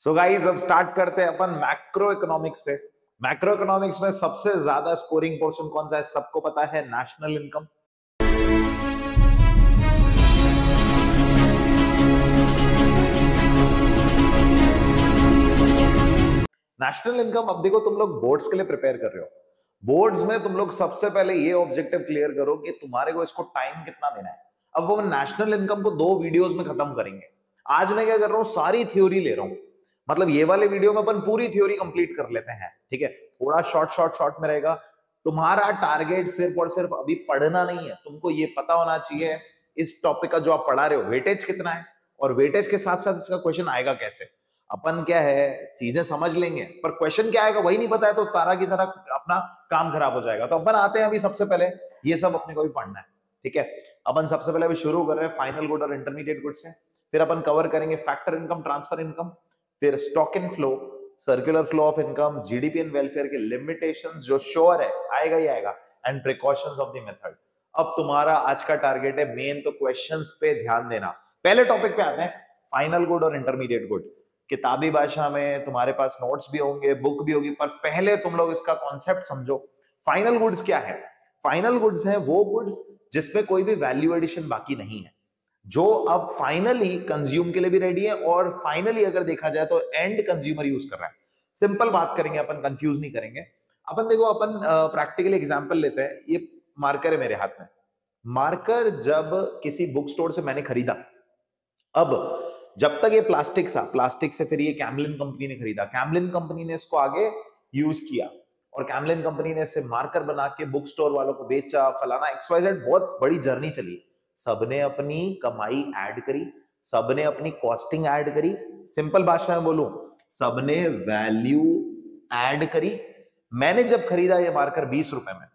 So guys अब start करते हैं अपन मैक्रो इकोनॉमिक्स से। मैक्रो इकोनॉमिक्स में सबसे ज्यादा स्कोरिंग पोर्शन कौन सा है? सबको पता है, नेशनल इनकम। नेशनल इनकम, अब देखो तुम लोग बोर्ड्स के लिए प्रिपेयर कर रहे हो। बोर्ड्स में तुम लोग सबसे पहले ये ऑब्जेक्टिव क्लियर करो कि तुम्हारे को इसको टाइम कितना देना है। अब वो नेशनल इनकम को 2 वीडियोस में खत्म करेंगे। आज मैं क्या कर रहा हूँ, सारी थ्योरी ले रहा हूँ। मतलब ये वाले वीडियो में अपन पूरी थ्योरी कंप्लीट कर लेते हैं, ठीक है। थोड़ा शॉर्ट में रहेगा। तुम्हारा टारगेट सिर्फ और सिर्फ अभी पढ़ना नहीं है, तुमको ये पता होना चाहिए इस टॉपिक का जो आप पढ़ा रहे हो वेटेज कितना है, और वेटेज के साथ साथ इसका क्वेश्चन आएगा कैसे। अपन क्या है, चीजें समझ लेंगे पर क्वेश्चन क्या आएगा वही नहीं पता है, तो सारा की सारा अपना काम खराब हो जाएगा। तो अपन आते हैं अभी सबसे पहले, ये सब अपने को भी पढ़ना है, ठीक है। अपन सबसे पहले अभी शुरू कर रहे हैं फाइनल गुड और इंटरमीडिएट गुड से। फिर अपन कवर करेंगे फैक्टर इनकम, ट्रांसफर इनकम, फिर stock in flow, circular flow of income, GDP and welfare के लिमिटेशंस जो श्योर है आएगा ही आएगा, and precautions of the method. अब तुम्हारा आज का टारगेट है मेन तो क्वेश्चंस पे ध्यान देना। पहले टॉपिक पे आते हैं, फाइनल गुड और इंटरमीडिएट गुड। किताबी भाषा में तुम्हारे पास नोट्स भी होंगे, बुक भी होगी, पर पहले तुम लोग इसका कॉन्सेप्ट समझो। फाइनल गुड्स क्या है? फाइनल गुड्स है वो गुड्स जिसमें कोई भी वैल्यू एडिशन बाकी नहीं है, जो अब फाइनली कंज्यूम के लिए भी रेडी है, और फाइनली अगर देखा जाए तो एंड कंज्यूमर यूज कर रहा है। सिंपल बात करेंगे अपन, कंफ्यूज नहीं करेंगे अपन। देखो अपन प्रैक्टिकल एग्जांपल लेते हैं। ये मार्कर है मेरे हाथ में। मार्कर जब किसी बुक स्टोर से मैंने खरीदा, अब जब तक ये प्लास्टिक था, प्लास्टिक से फिर ये कैमलिन कंपनी ने खरीदा, कैमलिन कंपनी ने इसको आगे यूज किया, और कैमलिन कंपनी ने इसे मार्कर बना के बुक स्टोर वालों को बेचा, फलाना XYZ, बहुत बड़ी जर्नी चली। सबने अपनी कमाई ऐड करी, सबने अपनी कॉस्टिंग ऐड करी। सिंपल भाषा में बोलूं, सबने वैल्यू ऐड करी। मैंने जब खरीदा ये मार्कर 20 रुपए में,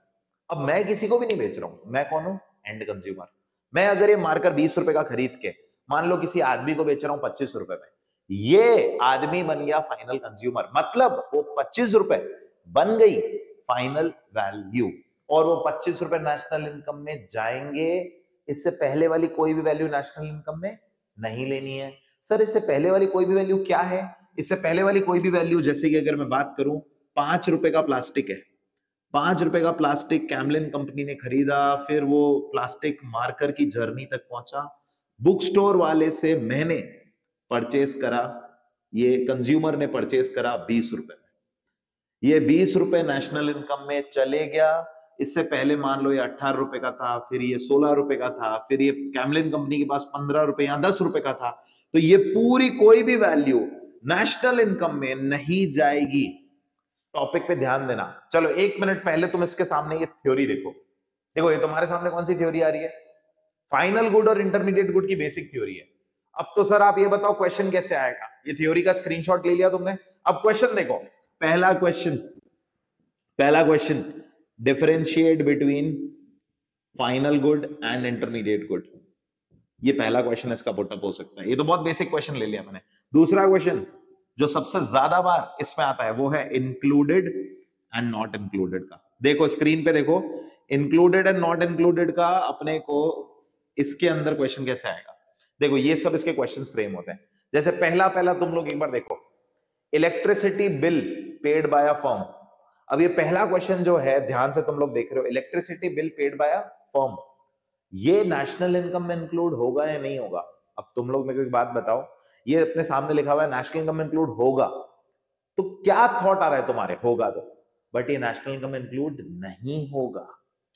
अब मैं किसी को भी नहीं बेच रहा हूं, मैं कौन हूं? And consumer. मैं अगर ये मार्कर 20 रुपए का खरीद के मान लो किसी आदमी को बेच रहा हूं 25 रुपए में, ये आदमी बन गया फाइनल कंज्यूमर। मतलब वो 25 रुपए बन गई फाइनल वैल्यू, और वो 25 रुपए नेशनल इनकम में जाएंगे। इससे पहले वाली कोई भी वैल्यू नेशनल इनकम में नहीं लेनी है। सर इससे पहले वाली कोई भी वैल्यू क्या है? इससे पहले वाली कोई भी वैल्यू, जैसे कि अगर मैं बात करूं, 5 रुपए का प्लास्टिक है, 5 रुपए का प्लास्टिक कैमलिन कंपनी ने खरीदा, फिर वो प्लास्टिक मार्कर की जर्नी तक पहुंचा, बुक स्टोर वाले से मैंने परचेस करा, ये कंज्यूमर ने परचेस करा 20 रुपए में। ये 20 रुपए नेशनल इनकम में चले गया। इससे पहले मान लो ये 18 रुपए का था, फिर ये 16 रुपए का था, फिर ये कैमलिन कंपनी के पास 15 रुपए या 10 रुपए का था। तो ये पूरी कोई भी वैल्यू नेशनल इनकम में नहीं जाएगी। टॉपिक पे ध्यान देना। चलो 1 मिनट पहले तुम इसके सामने ये थ्योरी देखो। देखो ये तुम्हारे सामने कौन सी थ्योरी आ रही है? फाइनल गुड और इंटरमीडिएट गुड की बेसिक थ्योरी है। अब तो सर आप ये बताओ क्वेश्चन कैसे आएगा? ये थ्योरी का स्क्रीनशॉट ले लिया तुमने, अब क्वेश्चन देखो। पहला question, differentiate between final good and intermediate good. ये पहला क्वेश्चन इसका पुटअप हो सकता है। ये तो बहुत बेसिक क्वेश्चन ले लिया मैंने। दूसरा क्वेश्चन जो सबसे ज्यादा बार इसमें आता है वो है इंक्लूडेड एंड नॉट इंक्लूडेड का। देखो स्क्रीन पे देखो, इंक्लूडेड एंड नॉट इंक्लूडेड का अपने को इसके अंदर क्वेश्चन कैसे आएगा? देखो ये सब इसके क्वेश्चंस फ्रेम होते हैं। जैसे पहला तुम लोग एक बार देखो, electricity bill paid by a firm. अब ये पहला क्वेश्चन जो है, ध्यान से तुम लोग देख रहे हो, electricity bill paid by a firm, ये नेशनल इनकम में इंक्लूड होगा या नहीं होगा? अब तुम लोग मेरे को एक बात बताओ, ये अपने सामने लिखा हुआ है नेशनल इनकम में इंक्लूड होगा, तो क्या थॉट आ रहा है तुम्हारे? होगा तो, बट ये नेशनल इनकम में इंक्लूड नहीं होगा।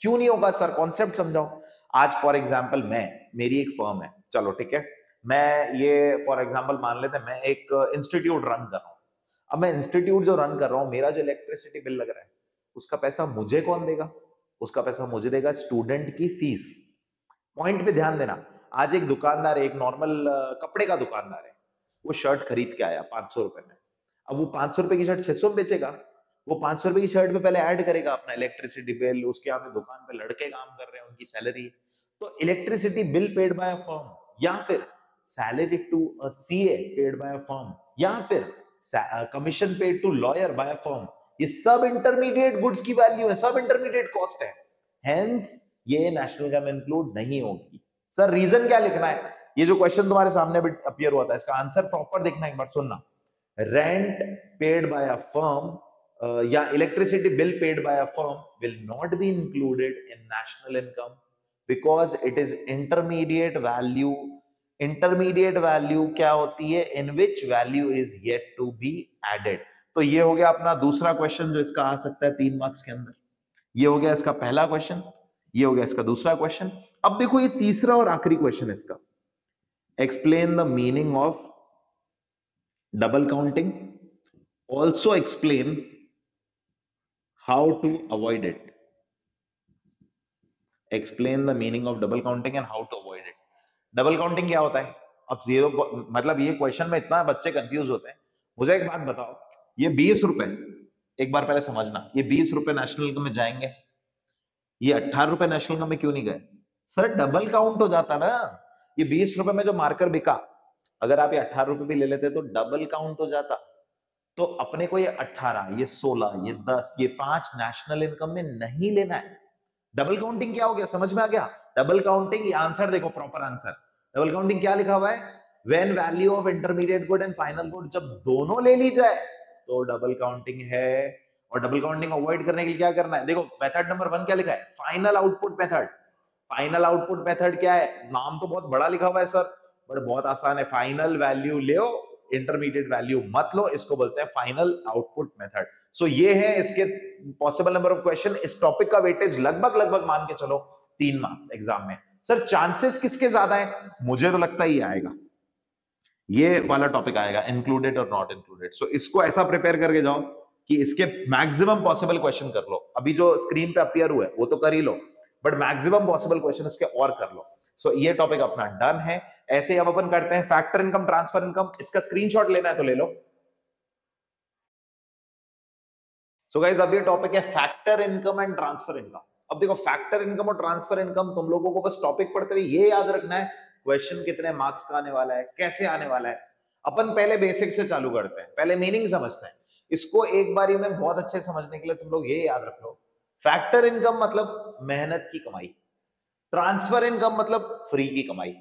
क्यों नहीं होगा सर? कॉन्सेप्ट समझाओ। आज फॉर एग्जांपल मेरी एक फर्म है, चलो ठीक है, मैं ये फॉर एग्जांपल मान लेते हैं मैं एक इंस्टीट्यूट रन कर रहा हूं। अब मैं इंस्टीट्यूट जो रन कर रहा हूं, मेरा जो इलेक्ट्रिसिटी बिल लग रहा है उसका पैसा मुझे कौन देगा? उसका पैसा मुझे देगा स्टूडेंट की फीस। पॉइंट पे ध्यान देना। आज एक दुकानदार है, एक नॉर्मल कपड़े का दुकानदार है, वो शर्ट खरीद के आया 500 रुपए में। अब वो 500 रुपए की शर्ट 600 में बेचेगा। वो 500 रुपए की शर्ट पे पहले ऐड करेगा अपना इलेक्ट्रिसिटी बिल, उसके यहाँ पे दुकान पे लड़के काम कर रहे हैं, उनकी सैलरी। तो electricity bill paid by a firm, या फिर salary to a CA paid by a firm, या फिर commission paid to lawyer by a firm, ये सब इंटरमीडिएट गुड्स की वैल्यू है, सब इंटरमीडिएट कॉस्ट है। हेंस ये नेशनल इनकम इंक्लूड नहीं होगी। सर रीजन क्या लिखना है? ये जो क्वेश्चन तुम्हारे सामने भी अपीयर हुआ था, इसका आंसर प्रॉपर देखना, एक बार सुनना। rent paid by a firm या electricity bill paid by a firm will not be included in national income because it is intermediate value. Intermediate value क्या होती है? In which value is yet to be added. तो ये हो गया अपना दूसरा क्वेश्चन जो इसका आ सकता है 3 मार्क्स के अंदर. ये हो गया इसका पहला क्वेश्चन, ये हो गया इसका दूसरा क्वेश्चन. अब देखो ये तीसरा और आखिरी क्वेश्चन इसका. Explain the meaning of double counting, also explain how to avoid it. Explain the meaning of double counting and how to avoid it. Double counting क्या होता है? अब जीरो मतलब ये क्वेश्चन में इतना बच्चे कंफ्यूज होते हैं. मुझे एक बात बताओ, ये 20 रुपए, एक बार पहले समझना, ये 20 रुपए नेशनल इनकम में जाएंगे, ये 18 रुपए नेशनल इनकम में क्यों नहीं गए? सर डबल काउंट हो जाता ना. ये 20 रुपए में जो मार्कर बिका, अगर आप ये 18 रुपए भी ले लेते तो डबल काउंट हो जाता. तो अपने को ये 18, ये 16, ये 10, ये 5 नेशनल इनकम में नहीं लेना है. डबल काउंटिंग क्या हो गया? समझ में आ गया? डबल काउंटिंग, आंसर देखो, प्रॉपर आंसर. डबल काउंटिंग क्या लिखा हुआ है? When value of intermediate good and final good, जब दोनों ले ली जाए तो डबल काउंटिंग है. और डबल काउंटिंग अवॉइड करने के लिए क्या करना है? देखो मेथड नंबर 1 क्या लिखा है? Final output method. Final output method क्या है? नाम तो बहुत बड़ा लिखा हुआ है सर, बट बहुत आसान है. फाइनल वैल्यू लो, इंटरमीडिएट वैल्यू मत लो, इसको बोलते हैं फाइनल आउटपुट मेथड. सो ये है इसके पॉसिबल नंबर ऑफ क्वेश्चन. इस टॉपिक का वेटेज लगभग मान के चलो 3 मार्क्स एग्जाम में. सर चांसेस किसके ज्यादा है? मुझे तो लगता है ये आएगा, ये वाला टॉपिक आएगा, इंक्लूडेड और नॉट इंक्लूडेड. सो इसको ऐसा प्रिपेयर करके जाओ कि इसके मैक्सिमम पॉसिबल क्वेश्चन कर लो. अभी जो स्क्रीन पे अपीयर हुआ है वो तो कर ही लो, बट मैक्सिमम पॉसिबल क्वेश्चन इसके और कर लो. सो ये टॉपिक अपना डन है. ऐसे ही अब अपन करते हैं फैक्टर इनकम, ट्रांसफर इनकम. इसका स्क्रीनशॉट लेना है तो ले लो. सो गाइस अब ये टॉपिक है factor income and transfer income. अब देखो फैक्टर इनकम और ट्रांसफर इनकम तुम लोगों को बस टॉपिक पढ़ते हुए ये याद रखना है, क्वेश्चन कितने मार्क्स का आने वाला है, कैसे आने वाला है. अपन पहले बेसिक से चालू करते हैं, पहले मीनिंग समझते हैं. इसको एक बारी में बहुत अच्छे समझने के लिए तुम लोग ये याद रख लो, फैक्टर इनकम मतलब मेहनत की कमाई, ट्रांसफर इनकम मतलब फ्री की कमाई.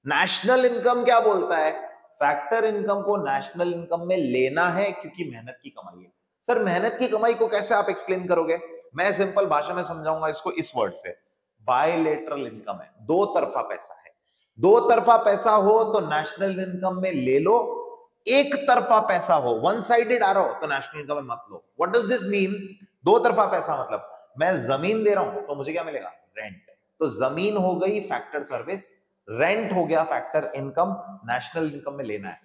नेशनल इनकम क्या बोलता है? फैक्टर इनकम को नेशनल इनकम में लेना है क्योंकि मेहनत की कमाई है. सर मेहनत की कमाई को कैसे आप एक्सप्लेन करोगे? मैं सिंपल भाषा में समझाऊंगा इसको इस वर्ड से, बायलेटरल इनकम है, दो तरफा पैसा है. दो तरफा पैसा हो तो नेशनल इनकम में ले लो, एक तरफा पैसा हो, वन साइडेड आ रहा हो तो नेशनल इनकम में मत लो. What does this mean? दो तरफा पैसा मतलब मैं जमीन दे रहा हूं तो मुझे क्या मिलेगा? रेंट. तो जमीन हो गई फैक्टर सर्विस, रेंट हो गया फैक्टर इनकम, नेशनल इनकम में लेना है.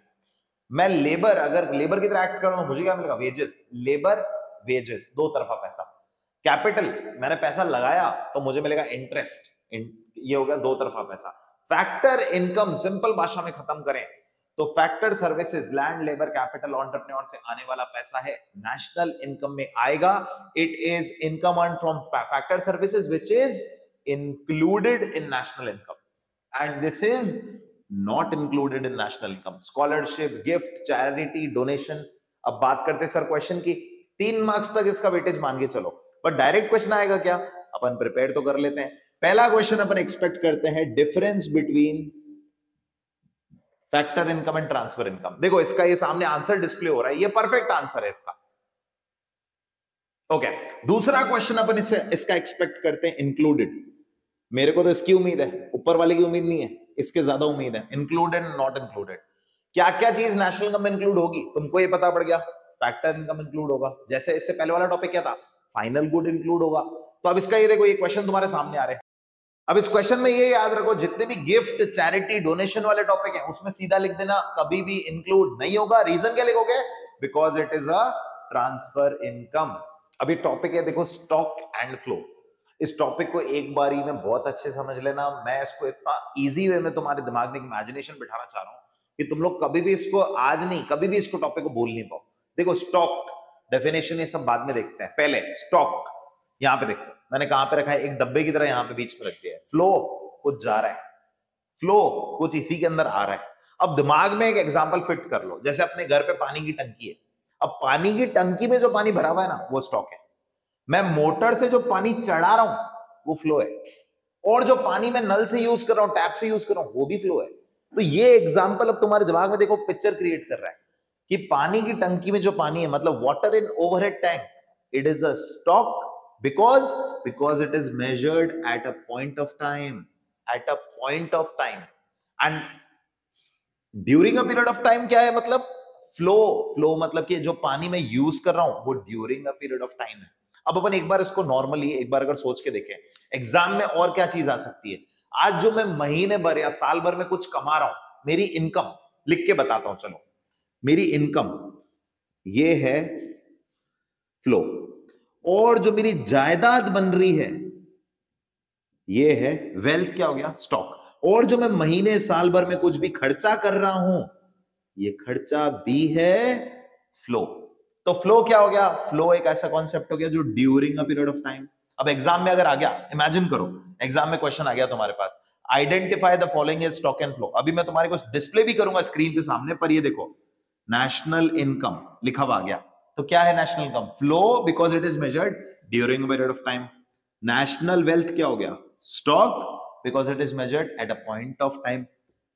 मैं लेबर, अगर लेबर की तरह एक्ट कर रहा हूं मुझे क्या मिलेगा? वेजेस. लेबर वेजेस, दो तरफा पैसा. कैपिटल, मैंने पैसा लगाया तो मुझे मिलेगा इंटरेस्ट, ये हो गया दो तरफा पैसा. फैक्टर इनकम सिंपल भाषा में खत्म करें तो factor services, land, labour, capital, entrepreneur से आने वाला पैसा है, नेशनल इनकम में आएगा. It is income earn from factor services which is included in national income, and this is not included in national income. Scholarship, gift, charity, donation. अब बात करते हैं सर क्वेश्चन की. 3 मार्क्स तक इसका वेटेज मान के चलो, पर डायरेक्ट क्वेश्चन आएगा क्या? अपन प्रिपेयर तो कर लेते हैं. पहला क्वेश्चन अपन एक्सपेक्ट करते हैं, difference between factor income and transfer income. देखो इसका ये सामने आंसर डिस्प्ले हो रहा है, ये परफेक्ट आंसर है इसका. ओके, दूसरा क्वेश्चन अपन इसका एक्सपेक्ट करते हैं इंक्लूडेड. मेरे को तो इसकी उम्मीद है, ऊपर वाले की उम्मीद नहीं है, इसके ज्यादा उम्मीद है. इंक्लूडेड नॉट इंक्लूडेड, क्या क्या चीज नेशनल इनकम में इंक्लूड होगी तुमको ये पता पड़ गया. फैक्टर इनकम इंक्लूड होगा, जैसे इससे पहले वाला टॉपिक क्या था? फाइनल गुड इंक्लूड होगा. तो अब इसका ये देखो, ये क्वेश्चन तुम्हारे सामने आ रहे हैं. अब इस क्वेश्चन में ये याद रखो, जितने भी गिफ्ट, चैरिटी, डोनेशन वाले टॉपिक हैं उसमें सीधा लिख देना कभी भी इंक्लूड नहीं होगा. रीजन क्या लिखोगे? Because it is a transfer income. अभी टॉपिक है देखो स्टॉक एंड फ्लो. इस टॉपिक को एक बारी में बहुत अच्छे समझ लेना. मैं इसको इतना इजी वे में तुम्हारे दिमाग में इमेजिनेशन बिठाना चाह रहा हूं कि तुम लोग कभी भी इसको, आज नहीं कभी भी इसको टॉपिक को भूल नहीं पाओ. देखो स्टॉक डेफिनेशन ये सब बाद में देखते हैं, पहले स्टॉक यहां पे देखो मैंने कहां पे रखा है, एक डब्बे की तरह यहां पे बीच में रख दिया है. फ्लो कुछ जा रहा है, फ्लो कुछ इसी के अंदर आ रहा है. अब दिमाग में एक एग्जांपल फिट कर लो, जैसे अपने घर पे पानी की टंकी है. अब पानी की टंकी में जो पानी भरा हुआ है ना वो स्टॉक है. मैं मोटर से जो पानी चढ़ा रहा हूं वो फ्लो है, और जो पानी मैं नल से यूज कर रहा हूं, टैप से यूज कर रहा हूं वो भी फ्लो है. तो ये एग्जांपल अब तुम्हारे दिमाग में देखो पिक्चर क्रिएट कर रहा है. कि पानी की टंकी में जो पानी है, मतलब water in overhead tank, it is a stock because it is measured at a point of time, at a point of time. And during a period of time क्या है, मतलब फ्लो, फ्लो मतलब कि जो पानी मैं यूज कर रहा हूं वो during a period of time है। अब अपन एक बार इसको नॉर्मली एक बार अगर सोच के देखें, एग्जाम में और क्या चीज आ सकती है। आज जो मैं महीने भर या साल भर में कुछ कमा रहा हूं, मेरी इनकम, लिख के बताता हूं चलो, मेरी इनकम ये है फ्लो, और जो मेरी जायदाद बन रही है ये है वेल्थ, क्या हो गया, स्टॉक। और जो मैं महीने साल भर में कुछ भी खर्चा कर रहा हूं, ये खर्चा भी है फ्लो। तो फ्लो क्या हो गया, फ्लो एक ऐसा कॉन्सेप्ट हो गया जो during a period of time. अब एग्जाम में अगर आ गया, इमेजिन करो एग्जाम में क्वेश्चन आ गया तुम्हारे पास, identify the following as stock and flow. अभी मैं तुम्हारे को डिस्प्ले भी करूंगा स्क्रीन के सामने पर, ये देखो नेशनल इनकम लिखा हुआ आ गया। तो क्या है national income, flow because it is measured during period of time. National wealth क्या हो गया, stock because it is measured at a point of time.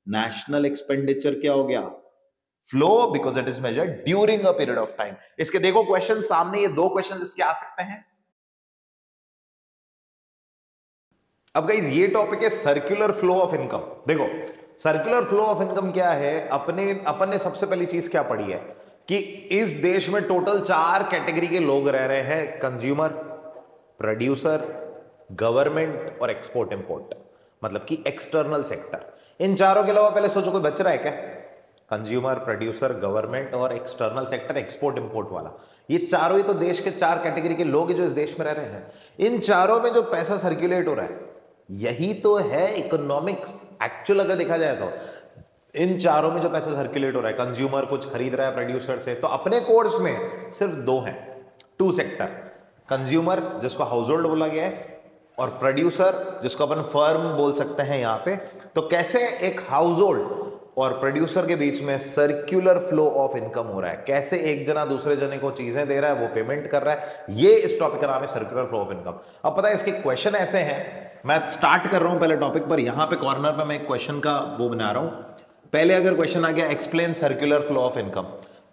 National expenditure क्या हो गया, flow because it is measured during a period of time. इसके देखो question सामने, ये दो क्वेश्चन इसके आ सकते हैं। अब गाइस ये टॉपिक है सर्कुलर फ्लो ऑफ इनकम। देखो सर्कुलर फ्लो ऑफ इनकम क्या है, अपन ने सबसे पहली चीज क्या पढ़ी है कि इस देश में टोटल 4 कैटेगरी के लोग रह रहे हैं, कंज्यूमर, प्रोड्यूसर, गवर्नमेंट और एक्सपोर्ट इंपोर्ट, मतलब कि एक्सटर्नल सेक्टर। इन चारों के अलावा पहले सोचो कोई बच रहा है क्या, कंज्यूमर, प्रोड्यूसर, गवर्नमेंट और एक्सटर्नल सेक्टर, एक्सपोर्ट इंपोर्ट वाला। ये चारों ही तो देश के 4 कैटेगरी के लोग हैं जो इस देश में रह रहे हैं। इन चारों में जो पैसा सर्कुलेट हो रहा है यही तो है इकोनॉमिक्स एक्चुअल, अगर देखा जाए तो। इन चारों में जो पैसा सर्कुलेट हो रहा है, कंज्यूमर कुछ खरीद रहा है प्रोड्यूसर से, तो अपने कोर्स में सिर्फ 2 हैं, 2 सेक्टर, कंज्यूमर जिसको हाउस होल्ड बोला गया है और प्रोड्यूसर जिसको अपन फर्म बोल सकते हैं यहां पे। तो कैसे एक हाउस होल्ड और प्रोड्यूसर के बीच में सर्कुलर फ्लो ऑफ इनकम हो रहा है, कैसे एक जना दूसरे जने को चीजें दे रहा है, वो पेमेंट कर रहा है, ये इस टॉपिक का नाम है सर्कुलर फ्लो ऑफ इनकम। अब पता है इसके क्वेश्चन ऐसे हैं, मैं स्टार्ट कर रहा हूं पहले टॉपिक पर, यहां पे कॉर्नर पे मैं एक क्वेश्चन का वो बना रहा हूं। पहले अगर क्वेश्चन आ गया explain circular flow of income,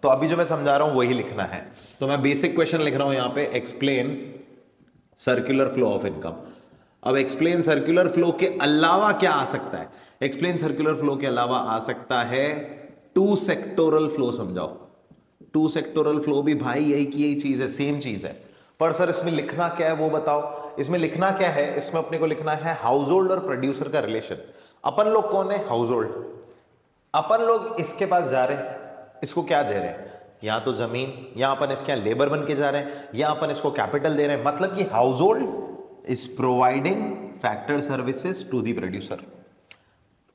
तो अभी जो मैं समझा रहा हूं वही लिखना है। तो मैं बेसिक क्वेश्चन लिख रहा हूं यहां पे, explain circular flow of income. अब एक्सप्लेन सर्कुलर फ्लो के अलावा क्या आ सकता है, एक्सप्लेन सर्कुलर फ्लो के अलावा आ सकता है 2 सेक्टोरल फ्लो। समझाओ 2 सेक्टोरल फ्लो भी भाई यही की यही चीज है, सेम चीज है, पर सर इसमें लिखना क्या है वो बताओ। इसमें लिखना क्या है, इसमें अपने को लिखना है हाउस होल्ड और प्रोड्यूसर का रिलेशन। अपन लोग कौन है, हाउस होल्ड। अपन लोग इसके पास जा रहे हैं, इसको क्या दे रहे हैं, या तो जमीन, या अपन इसके यहां लेबर बन के जा रहे हैं, या अपन इसको कैपिटल दे रहे हैं। मतलब कि household is providing factor services to the producer.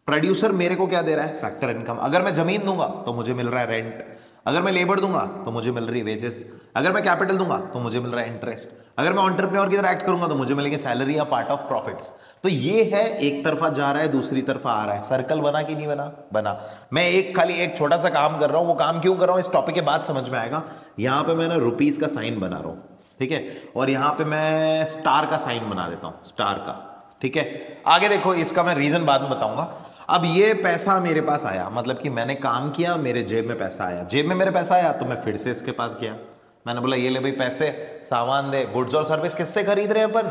Producer मेरे को क्या दे रहा है, फैक्टर इनकम। अगर मैं जमीन दूंगा तो मुझे मिल रहा है रेंट, अगर मैं लेबर दूंगा तो मुझे मिल रही है वेजेस, अगर मैं कैपिटल दूंगा तो मुझे मिल रहा है इंटरेस्ट, अगर मैं एंटरप्रेन्योर की तरह एक्ट करूंगा तो मुझे मिलेंगे सैलरी या पार्ट ऑफ प्रॉफिट्स। तो ये है, एक तरफा जा रहा है दूसरी तरफा आ रहा है। सर्कल बना कि नहीं बना, बना। मैं खाली एक छोटा सा काम कर रहा हूं, वो काम क्यों कर रहा हूं इस टॉपिक के बाद समझ में आएगा। यहां पे मैं ना रुपीज का साइन बना रहा हूं, ठीक है, और यहां पे मैं स्टार का साइन बना देता हूं, स्टार का, ठीक है। आगे देखो, इसका मैं रीजन बाद में बताऊंगा। अब ये पैसा मेरे पास आया, मतलब कि मैंने काम किया, मेरे जेब में पैसा आया, जेब में मेरे पैसा आया तो मैं फिर से इसके पास गया, मैंने बोला ये ले भाई पैसे, सामान दे। गुड्स और सर्विस किससे खरीद रहे हैं अपन,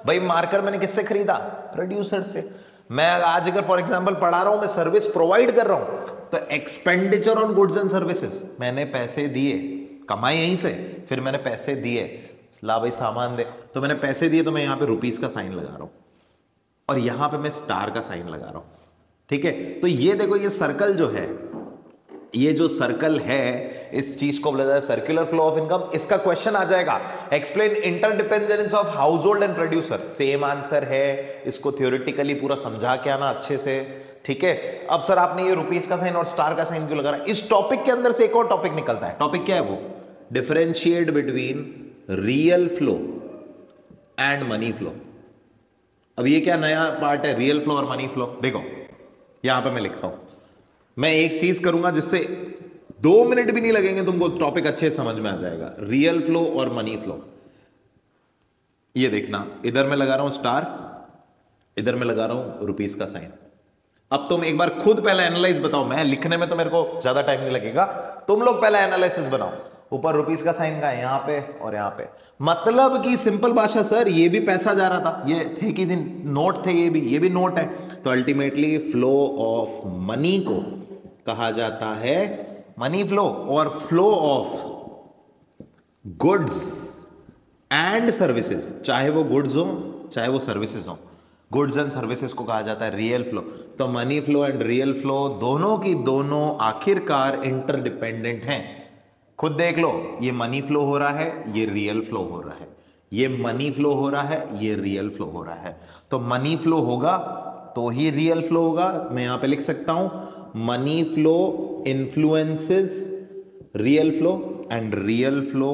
भाई मार्कर मैंने किससे खरीदा, प्रोड्यूसर से। मैं आज अगर फॉर एग्जांपल पढ़ा रहा हूं, मैं सर्विस प्रोवाइड कर रहा हूं, तो expenditure on goods and services, मैंने पैसे दिए, कमाई यहीं से, फिर मैंने पैसे दिए, ला भाई सामान दे, तो मैंने पैसे दिए, तो मैं यहां पे रुपीस का साइन लगा रहा हूं और यहां पे मैं स्टार का साइन लगा रहा हूं, ठीक है। तो ये देखो, ये सर्कल जो है, ये जो सर्कल है, इस चीज को बोला जाता है सर्कुलर फ्लो ऑफ इनकम। इसका क्वेश्चन आ जाएगा, explain interdependence of house hold and producer. Same answer है, इसको थ्योरेटिकली पूरा समझा के आना अच्छे से, ठीक है। अब सर आपने ये रुपीस का साइन और स्टार का साइन क्यों लगा रहा है, इस टॉपिक के अंदर से एक और टॉपिक निकलता है। टॉपिक क्या है वो, differentiate between real flow and money flow. अब ये क्या नया पार्ट है, रियल फ्लो और मनी फ्लो। देखो यहां पे मैं लिखता हूं, मैं एक चीज करूंगा जिससे 2 मिनट भी नहीं लगेंगे, तुमको टॉपिक अच्छे समझ में आ जाएगा। रियल फ्लो और मनी फ्लो, ये देखना, इधर मैं लगा रहा हूं स्टार, इधर मैं लगा रहा हूं रुपीस का साइन। अब तुम एक बार खुद पहले एनालाइज बताओ, मैं लिखने में तो मेरे को ज्यादा टाइम नहीं लगेगा, तुम लोग पहले एनालिसिस बनाओ। ऊपर रुपीस का साइन का है यहां पे और यहां पे, मतलब कि सिंपल भाषा सर, ये भी पैसा जा रहा था, ये थे कि दिन नोट थे, ये भी नोट है। तो अल्टीमेटली फ्लो ऑफ मनी को कहा जाता है मनी फ्लो, और flow of goods and services, चाहे वो गुड्स हो चाहे वो सर्विसेज हो, गुड्स एंड सर्विसेज को कहा जाता है रियल फ्लो। तो money flow and real flow दोनों की दोनों आखिरकार इंटरडिपेंडेंट हैं। खुद देख लो, ये मनी फ्लो हो रहा है, ये रियल फ्लो हो रहा है, ये मनी फ्लो हो रहा है, ये रियल फ्लो हो रहा है। तो मनी फ्लो होगा तो ही रियल फ्लो होगा। मैं यहां पे लिख सकता हूं money flow influences real flow and real flow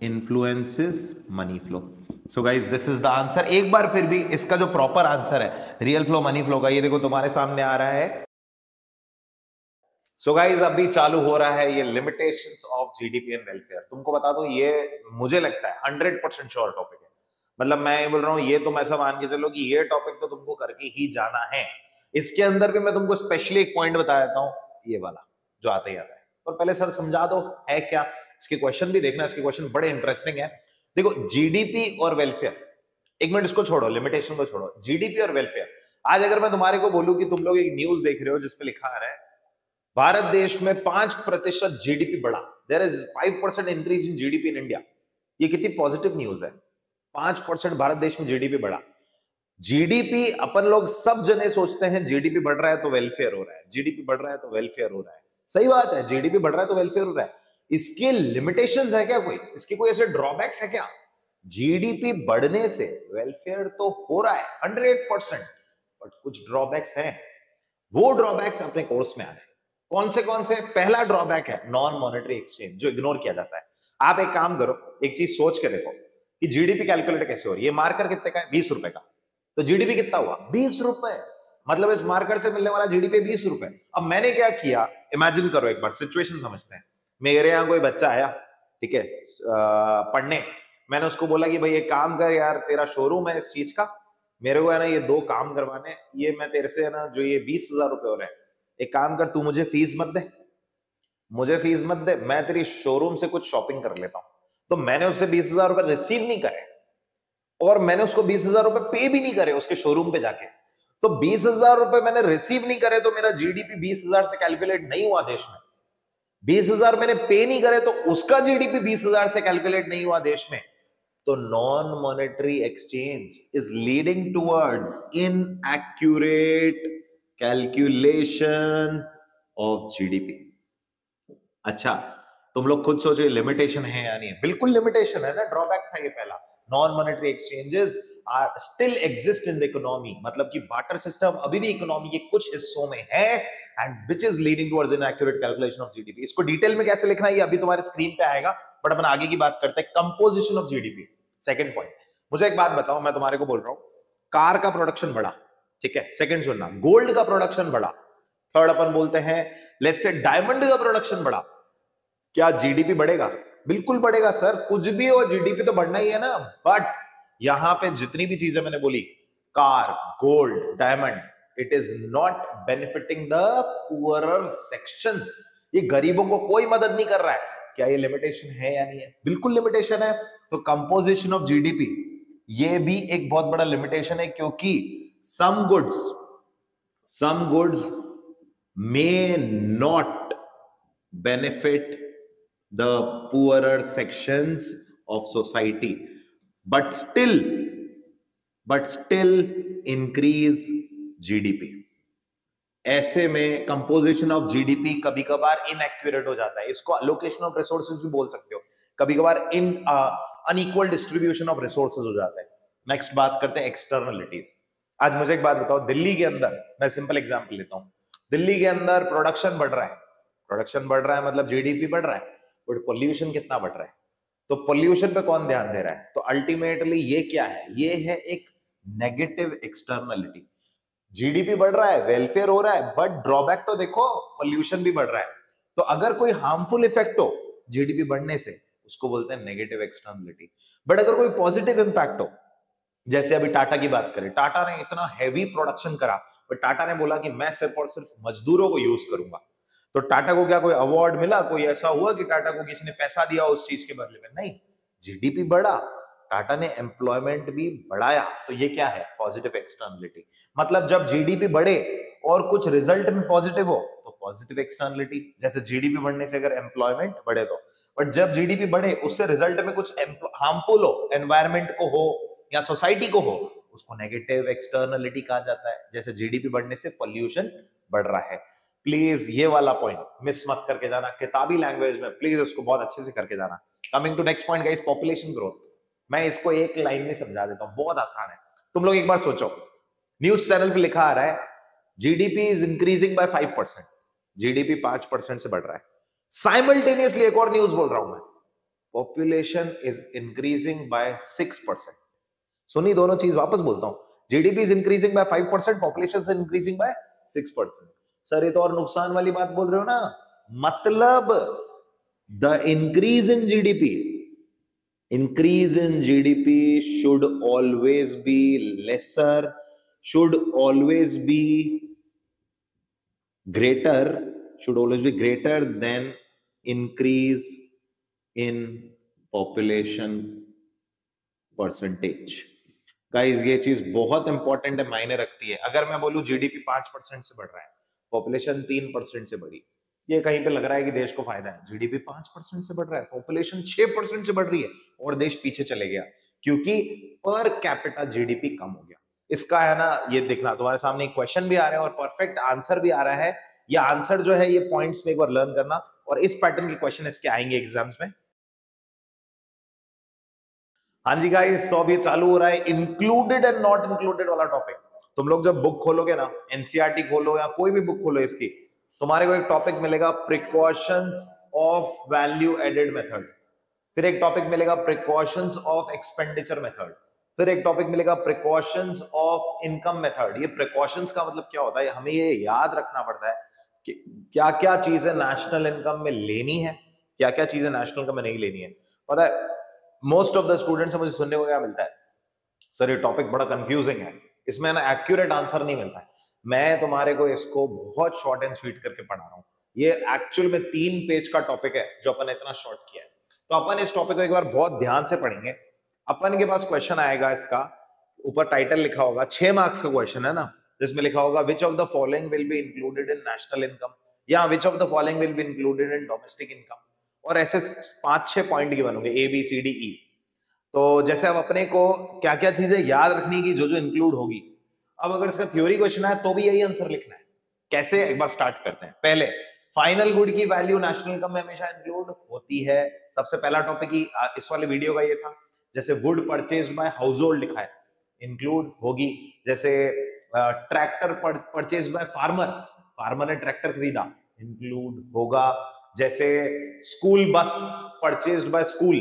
influences money flow. So guys this is the answer. एक बार फिर भी इसका जो प्रॉपर आंसर है रियल फ्लो मनी फ्लो का, ये देखो तुम्हारे सामने आ रहा है। सो गाइज अभी चालू हो रहा है ये limitations of GDP and welfare. तुमको बता दूं, ये मुझे लगता है 100% श्योर टॉपिक है। मतलब मैं ये बोल रहा हूं, ये तुम ऐसा मान के चलो कि ये टॉपिक तो तुमको करके ही जाना है। इसके अंदर भी मैं तुमको स्पेशली एक पॉइंट बता देता हूं, ये वाला जो आते ही आता है। तो पहले सर समझा दो है क्या, इसके क्वेश्चन भी देखना, इसके क्वेश्चन बड़े इंटरेस्टिंग है। देखो जीडीपी और वेलफेयर, एक मिनट इसको छोड़ो, लिमिटेशन को छोड़ो, जीडीपी और वेलफेयर। आज अगर मैं तुम्हारे को बोलूं कि तुम लोग एक न्यूज देख रहे हो जिसपे लिखा आ रहा है भारत देश में 5% जीडीपी बढ़ा, there is 5% increase in GDP in India, ये कितनी पॉजिटिव न्यूज है। 5% भारत देश में जीडीपी बढ़ा। जीडीपी अपन लोग सब जने सोचते हैं जीडीपी बढ़ रहा है तो वेलफेयर हो रहा है, जीडीपी बढ़ रहा है तो वेलफेयर हो रहा है। सही बात है, जीडीपी बढ़ रहा है तो वेलफेयर हो रहा है। इसके लिमिटेशंस है क्या, कोई इसके कोई ऐसे ड्रॉबैक्स है क्या? जीडीपी बढ़ने से वेलफेयर तो हो रहा है 100%, बट कुछ ड्रॉबैक्स हैं। वो ड्रॉबैक्स अपने कोर्स में आ रहे हैं। कौन से? पहला ड्रॉबैक है नॉन मॉनेटरी एक्सचेंज, जो इग्नोर किया जाता है। आप एक काम करो, एक चीज सोच के देखो कि जीडीपी कैलकुलेट कैसे हो रही है। मार्कर कितने का है? 20 रुपए का। तो जीडीपी कितना हुआ? 20 रुपए। मतलब इस मार्कर से मिलने वाला जीडीपी 20 रुपए। अब मैंने क्या किया, इमेजिन करो एक बार, सिचुएशन समझते हैं। मेरे यहाँ कोई बच्चा आया, ठीक है, पढ़ने। मैंने उसको बोला कि भाई एक काम कर यार, तेरा शोरूम है इस चीज का, मेरे को है ना ये 2 काम करवाने, ये मैं तेरे से है ना जो ये 20,000 रुपए हो रहे हैं, एक काम कर, तू मुझे फीस मत दे, मुझे फीस मत दे, मैं तेरी शोरूम से कुछ शॉपिंग कर लेता हूं। तो मैंने उससे 20,000 रुपए रिसीव नहीं करे और मैंने उसको 20,000 रुपए पे भी नहीं करे उसके शोरूम पे जाके। तो 20,000 रुपए मैंने रिसीव नहीं करे तो मेरा जीडीपी 20,000 से कैलकुलेट नहीं हुआ देश में। 20,000 मैंने पे नहीं करे तो उसका जीडीपी 20,000 से कैलकुलेट नहीं हुआ देश में। तो non monetary exchange is leading towards inaccurate calculation of GDP. अच्छा, तुम लोग खुद सोचो लिमिटेशन है या नहीं है? बिल्कुल लिमिटेशन है ना, ड्रॉबैक था ये पहला। Non monetary exchanges are still exist in the economy, मतलब कि बार्टर सिस्टम अभी भी इकोनॉमी के कुछ हिस्सों में है, and which is leading towards inaccurate calculation of GDP. इसको डिटेल में कैसे लिखना है ये अभी तुम्हारे स्क्रीन पे आएगा, बट अपन आगे की बात करते हैं। Composition of GDP, second point. मुझे एक बात बताओ, मैं तुम्हारे को बोल रहा हूं कार का प्रोडक्शन बढ़ा, ठीक है, सेकंड सुनना, गोल्ड का प्रोडक्शन बढ़ा, थर्ड अपन बोलते हैं लेट्स से डायमंड का प्रोडक्शन बढ़ा, क्या जीडीपी बढ़ेगा? बिल्कुल बढ़ेगा सर, कुछ भी हो जीडीपी तो बढ़ना ही है ना। बट यहां पे जितनी भी चीजें मैंने बोली, car, gold, diamond, it is not benefiting the poorer sections. ये गरीबों को कोई मदद नहीं कर रहा है। क्या ये लिमिटेशन है या नहीं है? बिल्कुल लिमिटेशन है। तो कंपोजिशन ऑफ जीडीपी ये भी एक बहुत बड़ा लिमिटेशन है, क्योंकि some goods may not benefit the poorer sections of society but still increase GDP। ऐसे में कंपोजिशन ऑफ जीडीपी कभी कभार इनएक्यूरेट हो जाता है। इसको अलोकेशन ऑफ रिसोर्सेज भी बोल सकते हो, कभी कभार अनइक्वल डिस्ट्रीब्यूशन ऑफ रिसोर्सेज हो जाता है। नेक्स्ट बात करते हैं एक्सटर्नलिटीज। आज मुझे एक बात बताओ, दिल्ली के अंदर, मैं सिंपल एग्जांपल लेता हूं, दिल्ली के अंदर प्रोडक्शन बढ़ रहा है, प्रोडक्शन बढ़ रहा है मतलब जीडीपी बढ़ रहा है, बट पोल्यूशन कितना बढ़ रहा है? तो पोल्यूशन पे कौन ध्यान दे रहा है? तो अल्टीमेटली ये क्या है? ये है एक नेगेटिव एक्सटर्नलिटी। जीडीपी बढ़ रहा है, वेलफेयर हो रहा है, बट ड्रॉबैक तो देखो, पोल्यूशन भी बढ़ रहा है। तो अगर कोई हार्मफुल इफेक्ट हो जीडीपी बढ़ने से, उसको बोलते हैं नेगेटिव एक्सटर्नलिटी। बट अगर कोई पॉजिटिव इंपैक्ट हो, जैसे अभी टाटा की बात करें, टाटा ने इतना हैवी प्रोडक्शन करा बट टाटा ने बोला कि मैं सिर्फ और सिर्फ मजदूरों को यूज करूंगा। तो टाटा को क्या कोई अवार्ड मिला, कोई ऐसा हुआ कि टाटा को किसी ने पैसा दिया उस चीज के बदले में? नहीं, जीडीपी बढ़ा, टाटा ने एम्प्लॉयमेंट भी बढ़ाया। तो ये क्या है? Positive externality. मतलब जब जीडीपी बढ़े और कुछ रिजल्ट में पॉजिटिव हो तो पॉजिटिव एक्सटर्नलिटी। जैसे जीडीपी बढ़ने से अगर एम्प्लॉयमेंट बढ़े तो, बट जब जीडीपी बढ़े उससे रिजल्ट में कुछ हार्मफुल हो, एनवायरमेंट को हो या सोसाइटी को हो, उसको नेगेटिव एक्सटर्नलिटी कहा जाता है। जैसे जीडीपी बढ़ने से पॉल्यूशन बढ़ रहा है। प्लीज ये वाला पॉइंट मिस मत करके जाना, किताबी लैंग्वेज में प्लीज उसको बहुत अच्छे से करके जाना। Coming to next point guys, population growth. मैं इसको एक लाइन में समझा देता हूं, बहुत आसान है। तुम लोग एक बार सोचो, न्यूज चैनल पे लिखा आ रहा है GDP is increasing by 5%, GDP 5% से बढ़ रहा है। साइमल्टेनियसली एक और न्यूज बोल रहा हूं मैं, पॉपुलेशन इज इंक्रीजिंग बाय 6%। सुनी दोनों चीज, वापस बोलता हूं, GDP is increasing by 5%, population is increasing by 6%। Sir ये तो और नुकसान वाली बात बोल रहे हो ना। मतलब the increase in GDP, increase in GDP should always be lesser, should always be greater than increase in population percentage। Guys ये चीज बहुत इंपॉर्टेंट है, मायने रखती है। अगर मैं बोलूं जीडीपी 5% से बढ़ रहा है, पॉपुलेशन 3% से बढ़ी, ये कहीं पे लग रहा है कि देश को फायदा है। जीडीपी 5% से बढ़ रहा है, पॉपुलेशन 6% से बढ़ रही है और देश पीछे चले गया, क्योंकि पर कैपिटा जीडीपी कम हो गया। इसका है ना, ये देखना तुम्हारे सामने एक क्वेश्चन भी आ रहे हैं और परफेक्ट आंसर भी आ रहा है। ये आंसर जो है ये पॉइंट्स में एक बार लर्न करना, और इस पैटर्न के क्वेश्चन इसके आएंगे एग्जाम्स में। हाँ जी गाइस, तो अब ये चालू हो रहा है इंक्लूडेड एंड नॉट इंक्लूडेड वाला टॉपिक। तुम लोग जब बुक खोलोगे ना, एनसीईआरटी खोलो या कोई भी बुक खोलो इसकी, तुम्हारे को एक टॉपिक मिलेगा precautions of value added method, फिर एक टॉपिक मिलेगा प्रिकॉशंस ऑफ एक्सपेंडिचर मेथड, फिर एक टॉपिक मिलेगा प्रिकॉशंस ऑफ इनकम मेथड। ये प्रिकॉशंस का मतलब क्या होता है, हमें ये याद रखना पड़ता है कि क्या क्या चीजें नेशनल इनकम में लेनी है, क्या क्या चीजें नेशनल इनकम में नहीं लेनी है। पता है मोस्ट ऑफ द स्टूडेंट से मुझे सुनने को क्या मिलता है, सर ये टॉपिक बड़ा कंफ्यूजिंग है, इसमें ना एक्यूरेट आंसर नहीं मिलता है। मैं तुम्हारे को इसको बहुत शॉर्ट एंड स्वीट करके पढ़ा रहा हूँ। ये एक्चुअल में 3 पेज का टॉपिक है जो अपन इतना शॉर्ट किया है। तो अपन इस टॉपिक को एक बार बहुत ध्यान से पढ़ेंगे। अपन के पास क्वेश्चन आएगा, इसका ऊपर टाइटल लिखा होगा, 6 मार्क्स का क्वेश्चन है ना, जिसमें लिखा होगा which of the following will be included in national income, या which of the following will be included in domestic income, और ऐसे 5-6 पॉइंट की बनोगे ABCDE। तो जैसे अब अपने को क्या क्या चीजें याद रखनी की जो जो इंक्लूड होगी, अब अगर इसका थ्योरी क्वेश्चन है तो भी यही आंसर लिखना है। कैसे, एक बार स्टार्ट करते हैं। पहले फाइनल गुड की वैल्यू नेशनल इनकम में हमेशा इंक्लूड होती है। सबसे पहला टॉपिक ही इस वाले वीडियो का ये था। जैसे would purchased bye house hold लिखा है, इंक्लूड होगी। जैसे tractor purchased by farmer, farmer ने ट्रैक्टर खरीदा, इंक्लूड होगा। जैसे school bus purchased bye school,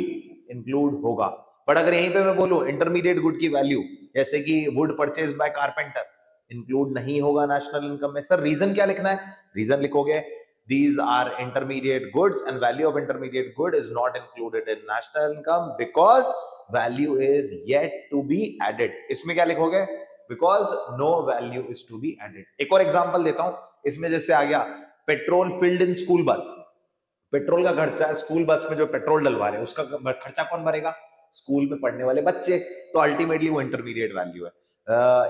include होगा। बट अगर यहीं पे मैं बोलूं इंटरमीडिएट गुड की वैल्यू, जैसे कि would purchased bye carpenter, include नहीं होगा नेशनल इनकम में। सर रीजन क्या लिखना है? रीजन लिखोगे these are intermediate goods and value of intermediate good is not included in national income because value is yet to be added। इसमें क्या लिखोगे? because no value is to be added। एक और example देता हूं, इसमें जैसे आ गया petrol filled in school bus, petrol का खर्चा है स्कूल बस में जो पेट्रोल डलवा रहे हैं उसका खर्चा कौन भरेगा? स्कूल में पढ़ने वाले बच्चे। तो अल्टीमेटली वो इंटरमीडिएट वैल्यू है।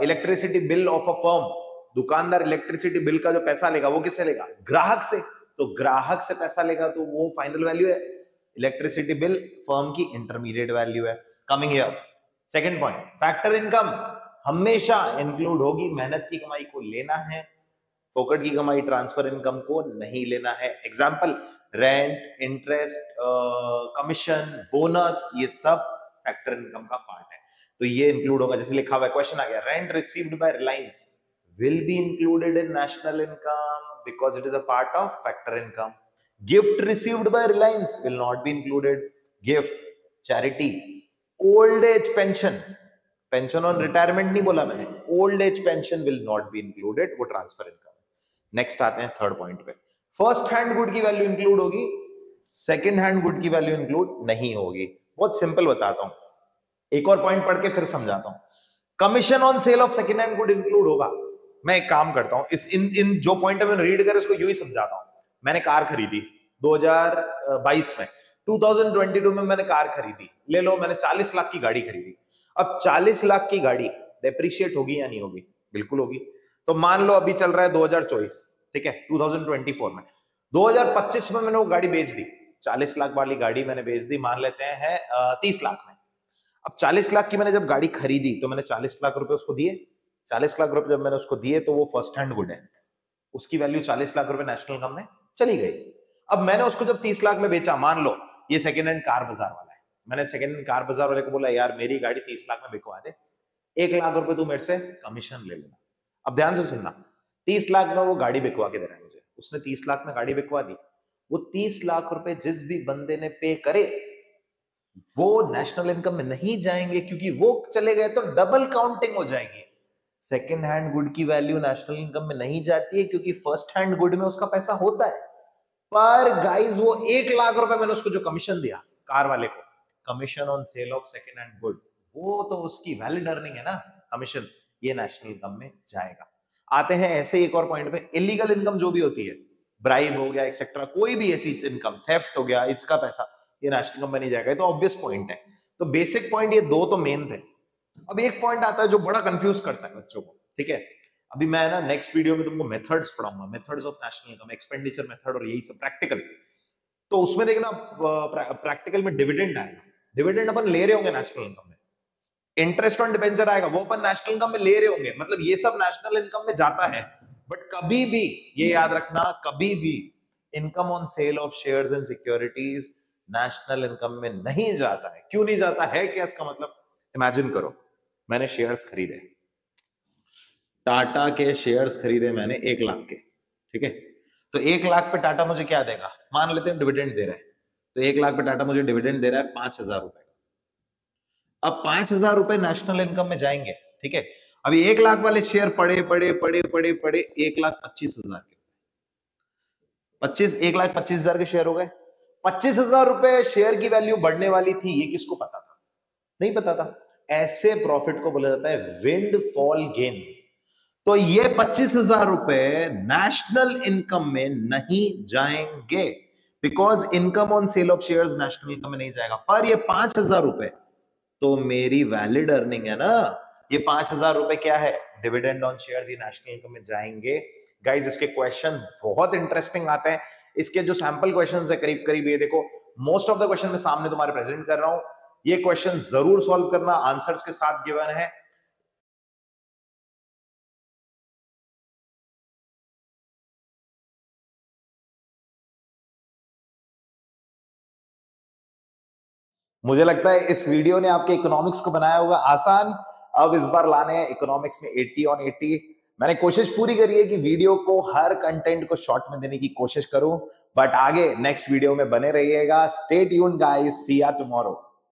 Electricity bill of a firm, दुकानदार इलेक्ट्रिसिटी बिल का जो पैसा लेगा वो किससे लेगा? ग्राहक से। तो ग्राहक से पैसा लेगा तो वो फाइनल वैल्यू है। इलेक्ट्रिसिटी बिल फर्म की इंटरमीडिएट वैल्यू है। Coming here second point, factor income हमेशा इंक्लूड होगी। मेहनत की कमाई को लेना है, फोकट की कमाई ट्रांसफर इनकम को नहीं लेना है। Example rent, interest, commission, bonus, ये सब फैक्टर इनकम का पार्ट है, तो ये इंक्लूड होगा। जैसे लिखा हुआ है, क्वेश्चन आ गया, rent received by Reliance will be included in national income because it is a part of factor income। gift received by Reliance will not be included। gift, charity, old age pension, pension on retirement नहीं बोला मैंने, old age pension will not be included, वो transfer income. Next आते हैं third point पे, first hand good की value include होगी, second hand good की वैल्यू इंक्लूड नहीं होगी। बहुत सिंपल बताता हूं, एक और पॉइंट पढ़ के फिर समझाता हूं। Commission on sale of second hand good include होगा, मैं एक काम करता हूं, इस इन इन जो पॉइंट मैंने रीड कर इसको यूं ही समझाता हूं। मैंने कार खरीदी 2022 में, 2022 में मैंने कार खरीदी, ले लो मैंने 40 लाख की गाड़ी खरीदी। अब 40 लाख की गाड़ी डेप्रिशिएट होगी या नहीं होगी? बिल्कुल होगी। तो मान लो अभी चल रहा है 2024, ठीक है, 2024 में, 2025 में मैंने वो गाड़ी बेच दी, 40 लाख वाली गाड़ी मैंने बेच दी, मान लेते हैं 30 लाख में। अब 40 लाख की मैंने जब गाड़ी खरीदी तो मैंने 40 लाख रुपए उसको दिए। 40 लाख रुपए जब मैंने उसको दिए तो वो फर्स्ट हैंड गुड है, उसकी वैल्यू 40 लाख रुपए नेशनल इनकम में चली गई। अब मैंने उसको जब 30 लाख में बेचा, मान लो ये सेकेंड हैंड कार बाजार वाला है, मैंने सेकेंड हैंड कार बाजार वाले को बोला यार मेरी गाड़ी 30 लाख में बिकवा दे, 1 लाख रुपए तू मेरे से कमीशन ले लेना। अब ध्यान से सुनना, 30 लाख में वो गाड़ी बिकवा के दे रहा है मुझे, उसने 30 लाख में गाड़ी बिकवा दी, वो 30 लाख रुपए जिस भी बंदे ने पे करे वो नेशनल इनकम में नहीं जाएंगे, क्योंकि वो चले गए तो डबल काउंटिंग हो जाएगी। सेकेंड हैंड गुड की वैल्यू नेशनल इनकम में नहीं जाती है क्योंकि फर्स्ट हैंड गुड में उसका पैसा होता है। पर गाइस वो 1 लाख रुपए मैंने उसको जो कमीशन दिया कार वाले को, commission on sale of second hand good, वो तो उसकी वैलिड अर्निंग है ना, कमीशन, ये नेशनल इनकम में जाएगा। आते हैं ऐसे एक और पॉइंट पे, इलीगल इनकम जो भी होती है, ब्राइब हो गया एक्सेट्रा, कोई भी ऐसी इनकम, थेफ्ट हो गया, इसका पैसा, ये नेशनल इनकम में नहीं जाएगा। ये तो ऑब्वियस पॉइंट है। तो बेसिक पॉइंट ये दो तो मेन थे। अब एक पॉइंट आता है जो बड़ा कंफ्यूज करता है बच्चों को, ठीक है। अभी मैं ना नेक्स्ट वीडियो में तुमको मेथड्स पढ़ाऊंगा, methods of national income, expenditure method और यही सब प्रैक्टिकल। तो उसमें देखना प्रैक्टिकल में डिविडेंड आएगा, डिविडेंड अपन ले रहे होंगे नेशनल इनकम में, इंटरेस्ट ऑन डिबेंचर आएगा, वो अपन नेशनल इनकम में ले रहे होंगे, मतलब ये सब नेशनल इनकम में जाता है। बट कभी भी ये याद रखना, कभी भी income on sale of shares and securities national income में नहीं जाता है। क्यों नहीं जाता है, क्या इसका मतलब? इमेजिन करो मैंने शेयर्स खरीदे, टाटा के शेयर्स खरीदे मैंने 1 लाख के, ठीक है। तो 1 लाख पे टाटा मुझे क्या देगा, मान लेते हैं डिविडेंड दे रहा है, तो 1 लाख पे टाटा मुझे डिविडेंड दे रहा है 5,000 रुपए का। अब 5,000 रुपए नेशनल इनकम में जाएंगे, ठीक है। अभी 1 लाख वाले शेयर पड़े पड़े पड़े पड़े पड़े 1,25,000 के, 1,25,000 के शेयर हो गए। 25,000 रुपए शेयर की वैल्यू बढ़ने वाली थी, ये किसको पता था? नहीं पता था। ऐसे प्रॉफिट को बोला जाता है विंड फॉल गेन्स। तो ये 25,000 रुपए नेशनल इनकम में नहीं जाएंगे, because income on sale of shares national income में नहीं जाएगा। पर ये 5,000 रुपए तो मेरी वैलिड अर्निंग है ना, ये 5,000 रुपए क्या है, डिविडेंड ऑन शेयर्स, ये नेशनल इनकम में जाएंगे। गाइज इसके क्वेश्चन बहुत इंटरेस्टिंग आते हैं। इसके जो सैंपल क्वेश्चंस है करीब करीब, ये देखो मोस्ट ऑफ द क्वेश्चन मैं सामने तुम्हारे प्रेजेंट कर रहा हूं, ये क्वेश्चन जरूर सॉल्व करना, आंसर्स के साथ गिवन है। मुझे लगता है इस वीडियो ने आपके इकोनॉमिक्स को बनाया होगा आसान। अब इस बार लाने हैं इकोनॉमिक्स में 80 ऑन 80। मैंने कोशिश पूरी करी है कि वीडियो को, हर कंटेंट को शॉर्ट में देने की कोशिश करूं, बट आगे नेक्स्ट वीडियो में बने रहिएगा। Stay tuned guys, see you tomorrow.